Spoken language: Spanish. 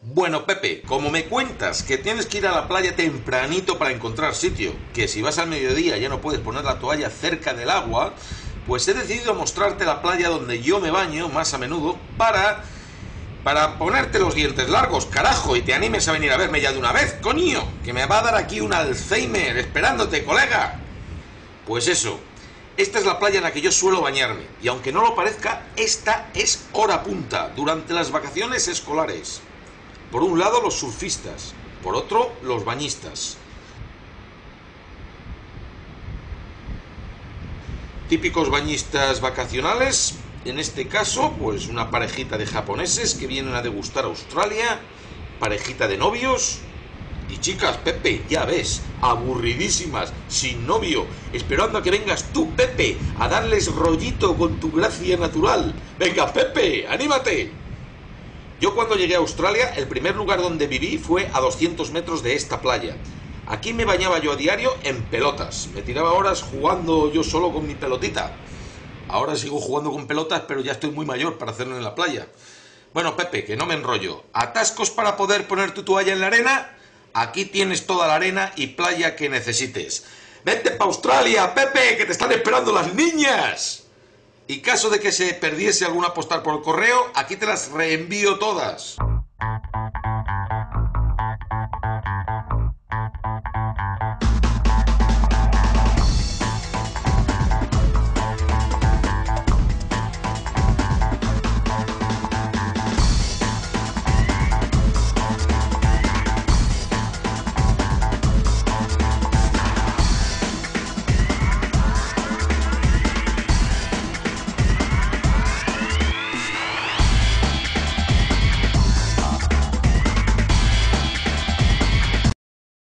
Bueno, Pepe, como me cuentas que tienes que ir a la playa tempranito para encontrar sitio, que si vas al mediodía ya no puedes poner la toalla cerca del agua, pues he decidido mostrarte la playa donde yo me baño más a menudo para ponerte los dientes largos, carajo, y te animes a venir a verme ya de una vez, coño, que me va a dar aquí un Alzheimer esperándote, colega. Pues eso, esta es la playa en la que yo suelo bañarme, y aunque no lo parezca, esta es hora punta, durante las vacaciones escolares. Por un lado los surfistas, por otro los bañistas. Típicos bañistas vacacionales, en este caso, pues una parejita de japoneses que vienen a degustar Australia, parejita de novios y chicas, Pepe, ya ves, aburridísimas, sin novio, esperando a que vengas tú, Pepe, a darles rollito con tu gracia natural. Venga, Pepe, anímate. Yo cuando llegué a Australia, el primer lugar donde viví fue a 200 metros de esta playa. Aquí me bañaba yo a diario en pelotas. Me tiraba horas jugando yo solo con mi pelotita. Ahora sigo jugando con pelotas, pero ya estoy muy mayor para hacerlo en la playa. Bueno, Pepe, que no me enrollo. ¿Atascos para poder poner tu toalla en la arena? Aquí tienes toda la arena y playa que necesites. ¡Vente pa' Australia, Pepe, que te están esperando las niñas! Y caso de que se perdiese alguna postal por el correo, aquí te las reenvío todas.